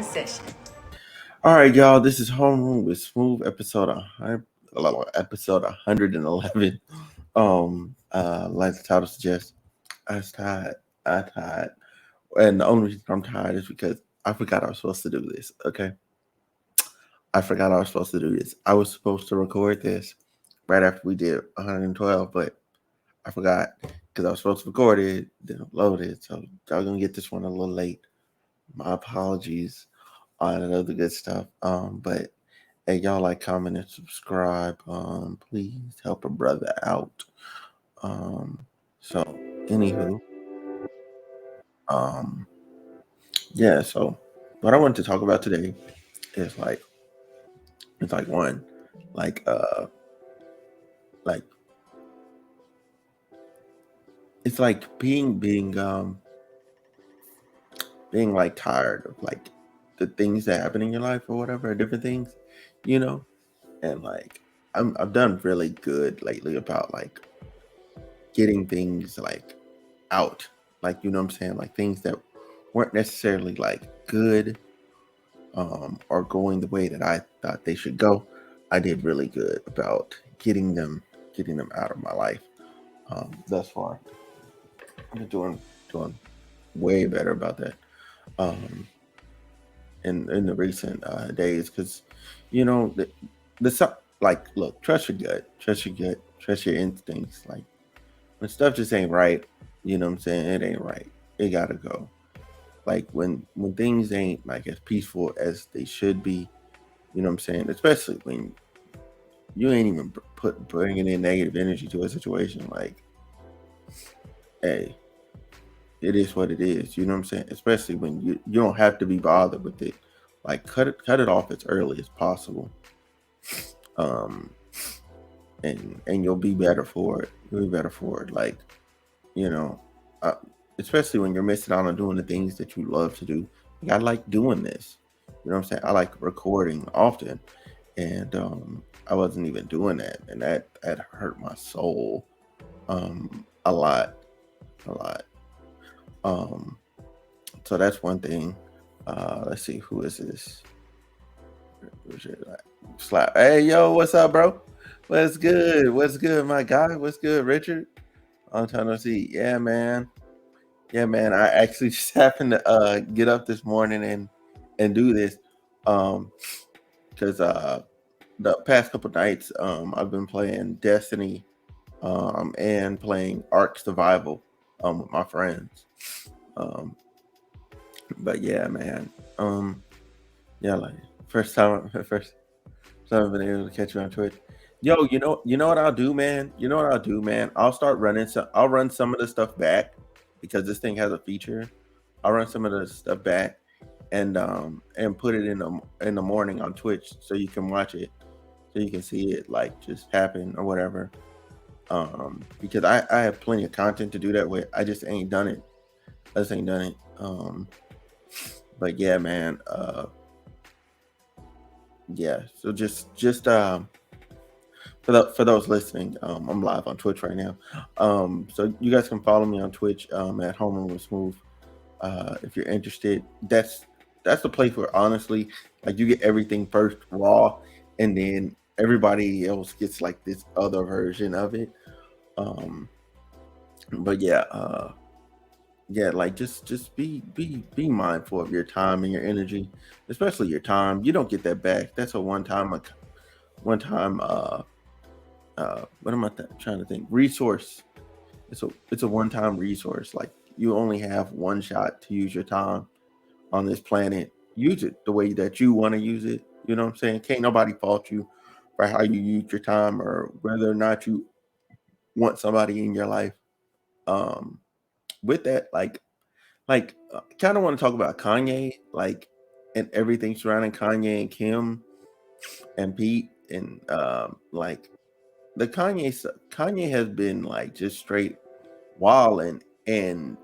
session. All right, y'all. This is Homeroom with Smooth, episode 111. Like the title suggests, I was tired. I tired, and the only reason I'm tired is because I forgot I was supposed to do this. Okay, I forgot I was supposed to do this. I was supposed to record this right after we did 112, but I forgot because I was supposed to record it, then upload it. So y'all gonna get this one a little late. My apologies on and other good stuff. But hey, y'all like, comment, and subscribe. Please help a brother out. Um, so anywho, um, yeah. So what I wanted to talk about today is it's like one, like like it's like being like tired of like the things that happen in your life or whatever, different things, you know, and like I've done really good lately about like getting things like out, like, you know what I'm saying, like things that weren't necessarily like good or going the way that I thought they should go. I did really good about getting them out of my life thus far. I'm doing way better about that um in the recent days, because you know like, look, trust your gut, trust your instincts. Like, when stuff just ain't right, you know what I'm saying, it ain't right, it gotta go. Like, when things ain't like as peaceful as they should be, you know what I'm saying, especially when you ain't even bringing in negative energy to a situation. Like, hey, it is what it is, you know what I'm saying, especially when you don't have to be bothered with it. Like, cut it off as early as possible. um and you'll be better for it. You'll be better for it. Like, you know, uh, especially when you're missing out on doing the things that you love to do. Like, I like doing this. You know what I'm saying? I like recording often, and I wasn't even doing that, and that hurt my soul a lot, a lot. Um, so that's one thing. Let's see, who is this? Slap. Hey, yo, what's up, bro? What's good? What's good, my guy? What's good, Richard? I'm trying to see. Yeah, man. Yeah, man. I actually just happened to get up this morning and do this. Because the past couple nights I've been playing Destiny and playing Ark Survival with my friends. Um but yeah, man. Yeah, like, first time first time I've been able to catch you on Twitch. Yo, you know what I'll do, man? You know what I'll do, man? I'll run some of the stuff back, because this thing has a feature. I'll run some of the stuff back and put it in the morning on Twitch, so you can watch it, so you can see it like just happen or whatever. Because I have plenty of content to do that with. I just ain't done it. I just ain't done it. But yeah, man. Yeah. So just for those listening, I'm live on Twitch right now. So you guys can follow me on Twitch at Homeroom with Smooth. If you're interested, that's the place where, honestly, like, you get everything first raw, and then everybody else gets like this other version of it. But yeah, like, just be mindful of your time and your energy, especially your time. You don't get that back. That's a one time what am I trying to think, resource. It's a one-time resource. Like, you only have one shot to use your time on this planet. Use it the way that you want to use it. You know what I'm saying? Can't nobody fault you for how you use your time, or whether or not you want somebody in your life. Um, with that, kind of want to talk about Kanye, like, and everything surrounding Kanye and Kim and Pete, and like, the Kanye stuff. Kanye has been like just straight wilding, and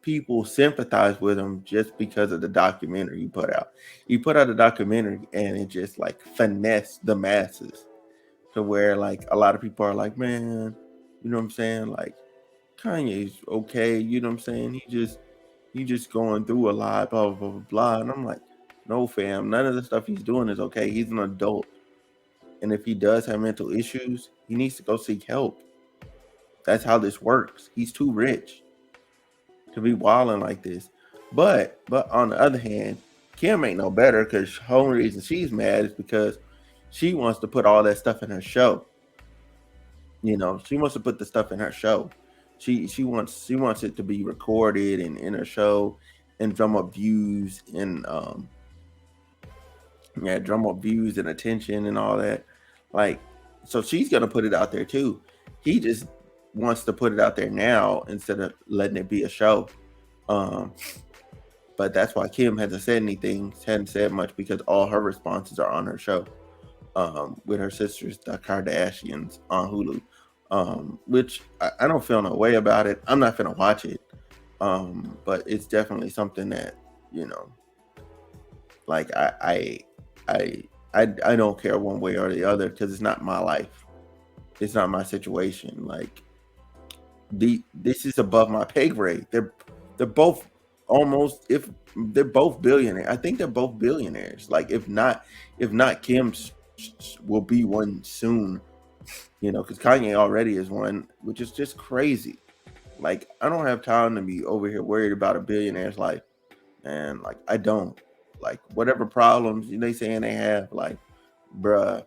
people sympathize with him just because of the documentary he put out. He put out a documentary, and it just like finessed the masses to where, like, a lot of people are like, man, you know what I'm saying? Like, Kanye's okay, you know what I'm saying? He just going through a lot, blah blah blah blah. And I'm like, No, fam, none of the stuff he's doing is okay. He's an adult. And if he does have mental issues, he needs to go seek help. That's how this works. He's too rich to be wilding like this. But on the other hand, Kim ain't no better because the only reason she's mad is because she wants to put all that stuff in her show. You know, she wants to put the stuff in her show. She wants it to be recorded and in her show and drum up views and drum up views and attention and all that. Like, so she's gonna put it out there too. He just wants to put it out there now instead of letting it be a show. Um, but that's why Kim hasn't said anything, hadn't said much because all her responses are on her show. With her sisters, the Kardashians on Hulu. Which I don't feel no way about it. I'm not gonna watch it. But it's definitely something that, you know, like I don't care one way or the other because it's not my life. It's not my situation. Like this is above my pay grade. They're both almost, if they're both billionaires. I think they're both billionaires. Like if not Kim will be one soon. You know, because Kanye already is one, which is just crazy. Like I don't have time to be over here worried about a billionaire's life, and like I don't. Like whatever problems they saying they have, like bruh,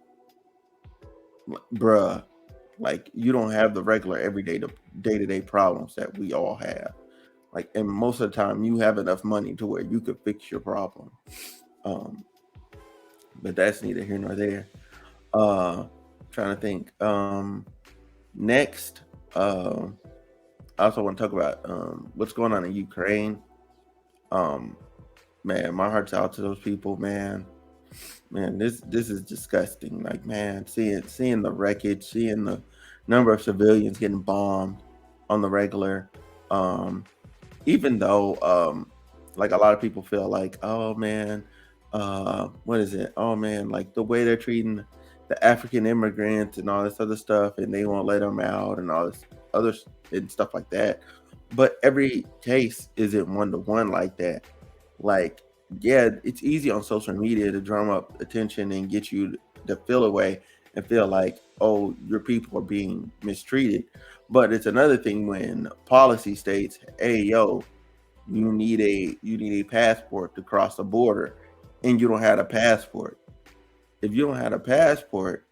bruh, like you don't have the regular everyday day-to-day problems that we all have. Like, and most of the time you have enough money to where you could fix your problem. Um, but that's neither here nor there. Trying to think. Next, I also want to talk about what's going on in Ukraine. Um, man, my heart's out to those people, man. Man, this is disgusting. Like, man, seeing the wreckage, seeing the number of civilians getting bombed on the regular. Um, Even though like a lot of people feel like, oh man, what is it? Oh man, like the way they're treating the African immigrants and all this other stuff, and they won't let them out and all this other and stuff like that. But every case isn't one to one like that. Like, yeah, it's easy on social media to drum up attention and get you to feel away and feel like, oh, your people are being mistreated. But it's another thing when policy states, hey, yo, you need a passport to cross the border, and you don't have a passport. If you don't have a passport,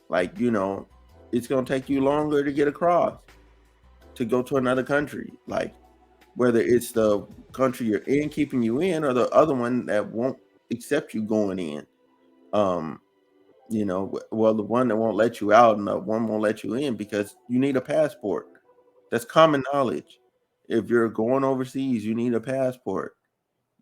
like it's gonna take you longer to get across to go to another country. Like whether it's the country you're in keeping you in, or the other one that won't accept you going in. Um, well, the one that won't let you out and the one won't let you in because you need a passport. That's common knowledge. If you're going overseas, you need a passport.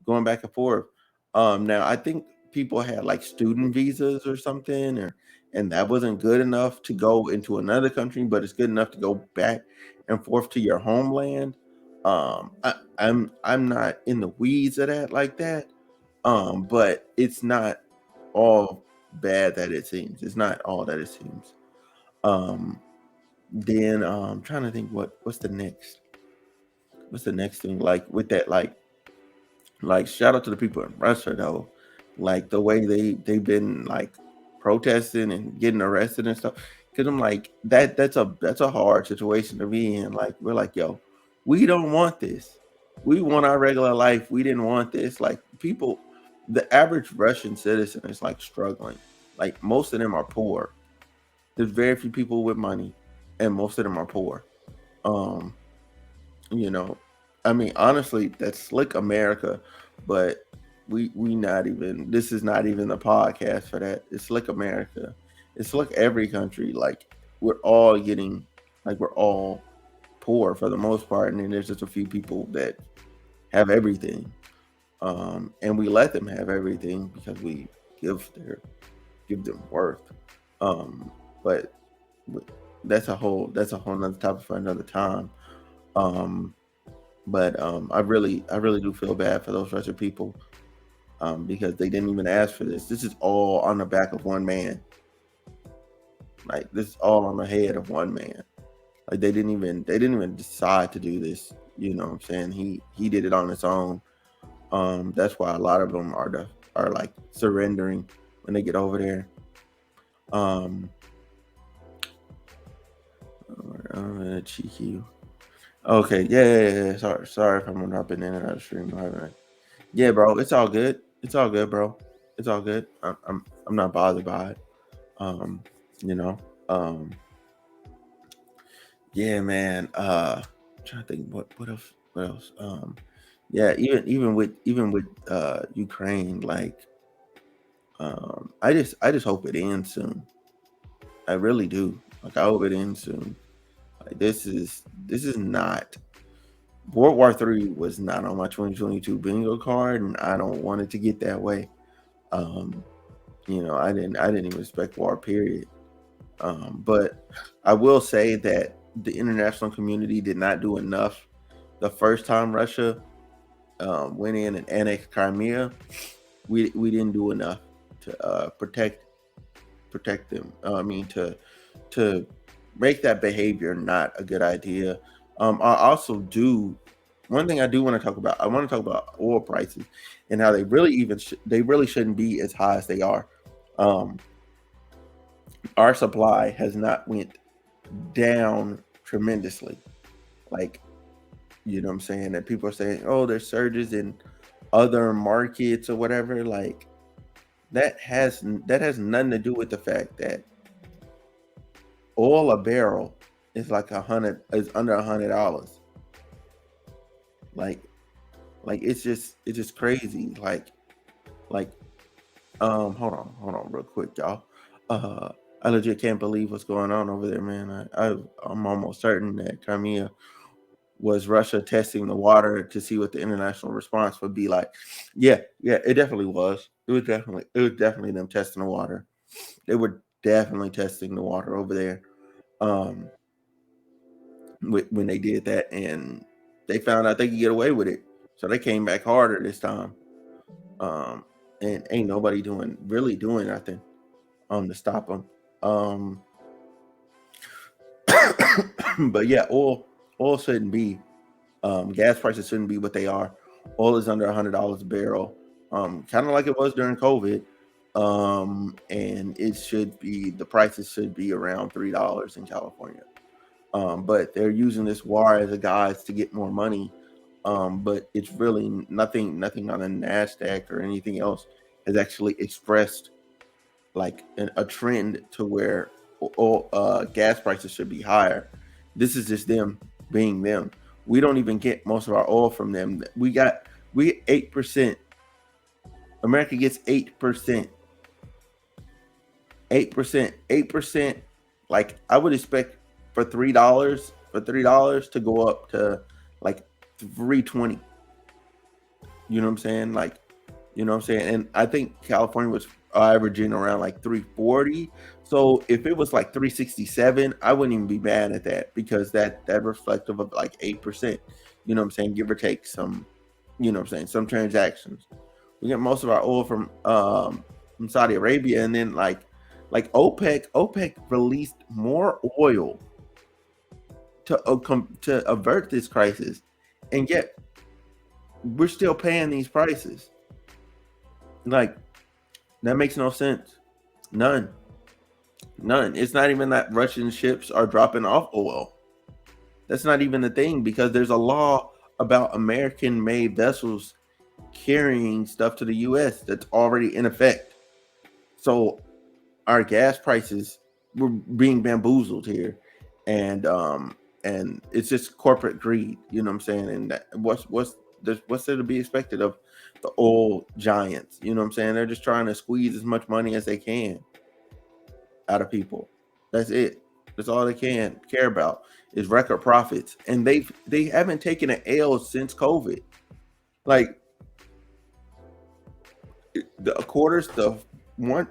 Going back and forth. Now I think people had like student visas or something, or and that wasn't good enough to go into another country, but it's good enough to go back and forth to your homeland. I'm not in the weeds of that like that. But it's not all bad that it seems. It's not all that it seems. Um, then trying to think what's the next thing like with that like shout out to the people in Russia though, like the way they've been like protesting and getting arrested and stuff. Because I'm like that's a hard situation to be in. Like we're like, yo, we don't want this. We want our regular life. We didn't want this. Like people, the average Russian citizen is like struggling. Like most of them are poor. There's very few people with money, and most of them are poor. Um, you know, I mean, honestly, that's slick America, but we not even. This is not even the podcast for that. It's slick America. It's slick every country. Like we're all getting, like we're all poor for the most part, and then there's just a few people that have everything, and we let them have everything because we give them worth. Um, but that's a whole nother topic for another time. Um, but I really do feel bad for those Russian people because they didn't even ask for this. This is all on the back of one man. Like this is all on the head of one man. Like they didn't even decide to do this. You know what I'm saying? He did it on his own. That's why a lot of them are are like surrendering when they get over there. Um, cheeky. Okay, yeah. Sorry if I'm dropping in and out of stream. Yeah, bro, it's all good. It's all good, bro. It's all good. I'm not bothered by it. Um, you know. Um, yeah, man. I'm trying to think what else. What else? Yeah, even with Ukraine, like, I just hope it ends soon. I really do. Like, I hope it ends soon. Like, this is not World War III was not on my 2022 bingo card, and I don't want it to get that way. Um, I didn't even expect war, period. But I will say that the international community did not do enough the first time Russia went in and annexed Crimea. We didn't do enough to protect them. I mean, to make that behavior not a good idea. I also do one thing I do want to talk about. I want to talk about oil prices and how they really shouldn't be as high as they are. Um, our supply has not went down tremendously. Like, you know what I'm saying? That people are saying, oh, there's surges in other markets or whatever. Like, that has nothing to do with the fact that oil a barrel is like under $100. Like it's just crazy. Like hold on real quick, y'all. I legit can't believe what's going on over there, man. I'm almost certain that Crimea was Russia testing the water to see what the international response would be like. Yeah, it definitely was. It was definitely them testing the water. They were definitely testing the water over there. Um, when they did that, and they found out they could get away with it, so they came back harder this time. Um, and ain't nobody really doing nothing to stop them. Um, but yeah, oil shouldn't be. Gas prices shouldn't be what they are. Oil is under $100 a barrel, kind of like it was during COVID. And the prices should be around $3 in California. But they're using this war as a guise to get more money. But it's really nothing on the NASDAQ or anything else has actually expressed like a trend to where gas prices should be higher. This is just them being them. We don't even get most of our oil from them. We get 8%. America gets 8%. 8%. Like, I would expect for $3 to go up to like 320. You know what I'm saying? Like, you know what I'm saying? And I think California was averaging around like 340. So if it was like 367, I wouldn't even be mad at that, because that reflective of like 8%. You know what I'm saying? Give or take some, you know what I'm saying, some transactions. We get most of our oil from Saudi Arabia, and then like OPEC released more oil to avert this crisis, and yet we're still paying these prices. Like, that makes no sense. None. It's not even that Russian ships are dropping off oil. That's not even the thing, because there's a law about American-made vessels carrying stuff to the U.S. that's already in effect. So our gas prices, we're being bamboozled here, and it's just corporate greed. You know what I'm saying? And what's there to be expected of the oil giants? You know what I'm saying? They're just trying to squeeze as much money as they can out of people. That's it. That's all they can care about is record profits, and they haven't taken an L since COVID. Like, the quarters,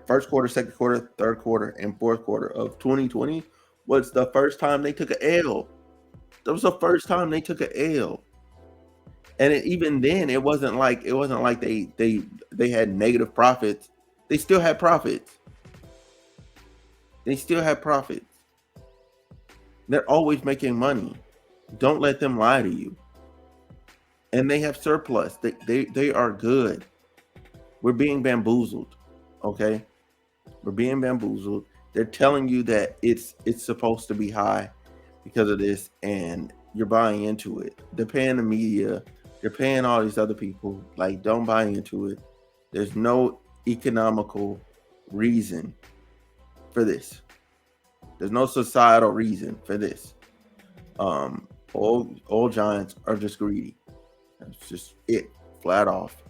first quarter, second quarter, third quarter, and fourth quarter of 2020 was the first time they took an L. That was the first time they took an L. And even then, it wasn't like they had negative profits. They still had profits. They're always making money. Don't let them lie to you. And they have surplus. They are good. We're being bamboozled. Okay, we're being bamboozled. They're telling you that it's supposed to be high because of this, and you're buying into it. They're paying the media. They're paying all these other people. Like, don't buy into it. There's no economical reason for this. There's no societal reason for this. All giants are just greedy. That's just it, flat off.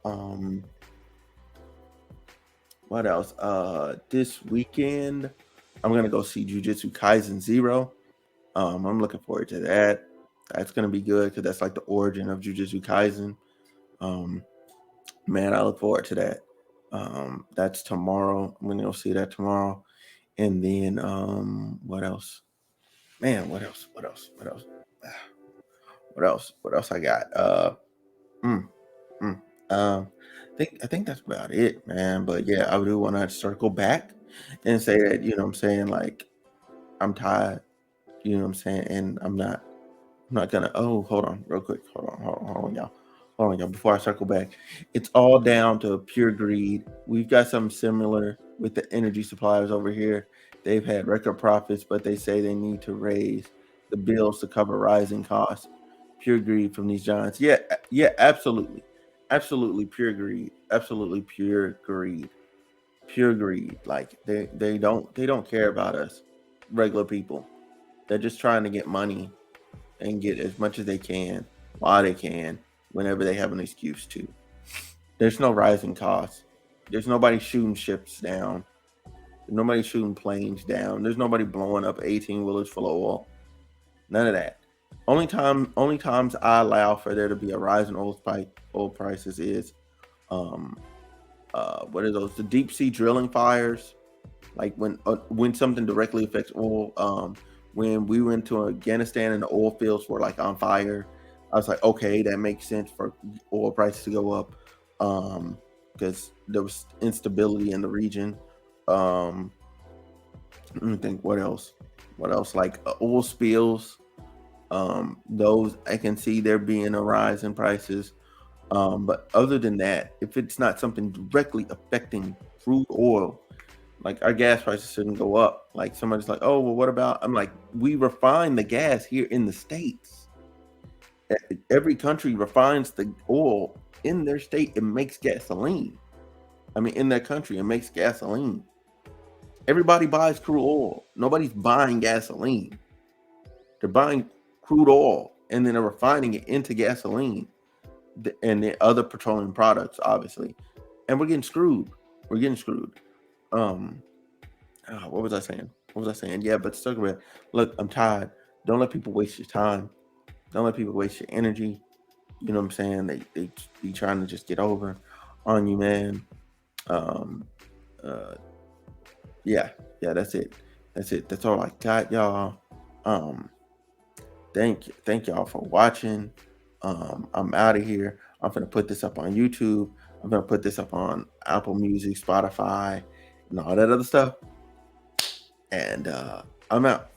Um, what else? This weekend, I'm gonna go see Jujutsu Kaisen Zero. I'm looking forward to that. That's gonna be good because that's like the origin of Jujutsu Kaisen. Um, man, I look forward to that. That's tomorrow. I'm gonna go see that tomorrow. And then what else? Man, what else? What else? What else? What else? What else I got? Mm, mm. I think that's about it, man. But yeah, I do want to circle back and say that, you know what I'm saying, like, I'm tired, you know what I'm saying, and I'm not gonna. Oh, hold on, real quick. Hold on, y'all. Hold on, y'all. Before I circle back, it's all down to pure greed. We've got something similar with the energy suppliers over here. They've had record profits, but they say they need to raise the bills to cover rising costs. Pure greed from these giants. Yeah, yeah, absolutely, absolutely pure greed. Absolutely pure greed. Pure greed. Like they don't care about us, regular people. They're just trying to get money and get as much as they can while they can, whenever they have an excuse to. There's no rising costs. There's nobody shooting ships down. There's nobody shooting planes down. There's nobody blowing up 18 wheelers full of oil. None of that. Only times I allow for there to be a rise in oil prices is um what are those? The deep sea drilling fires, like when something directly affects oil. When we went to Afghanistan and the oil fields were like on fire, I was like, okay, that makes sense for oil prices to go up, because there was instability in the region. Um, let me think, what else? What else? Like oil spills. Those I can see there being a rise in prices. But other than that, if it's not something directly affecting crude oil, like our gas prices shouldn't go up. Like somebody's like, oh, well, what about? I'm like, we refine the gas here in the States. Every country refines the oil in their state and makes gasoline. I mean, in their country, it makes gasoline. Everybody buys crude oil. Nobody's buying gasoline. They're buying crude oil and then they're refining it into gasoline and the other petroleum products, obviously. And we're getting screwed. We're getting screwed. Um, what was I saying? What was I saying? Yeah, but stuck with. Look, I'm tired. Don't let people waste your time. Don't let people waste your energy. You know what I'm saying? They be trying to just get over on you, man. Um, uh, yeah, yeah. That's it. That's it. That's all I got, y'all. Um, thank y'all for watching. I'm out of here. I'm gonna put this up on YouTube. I'm gonna put this up on Apple Music, Spotify, and all that other stuff. And I'm out.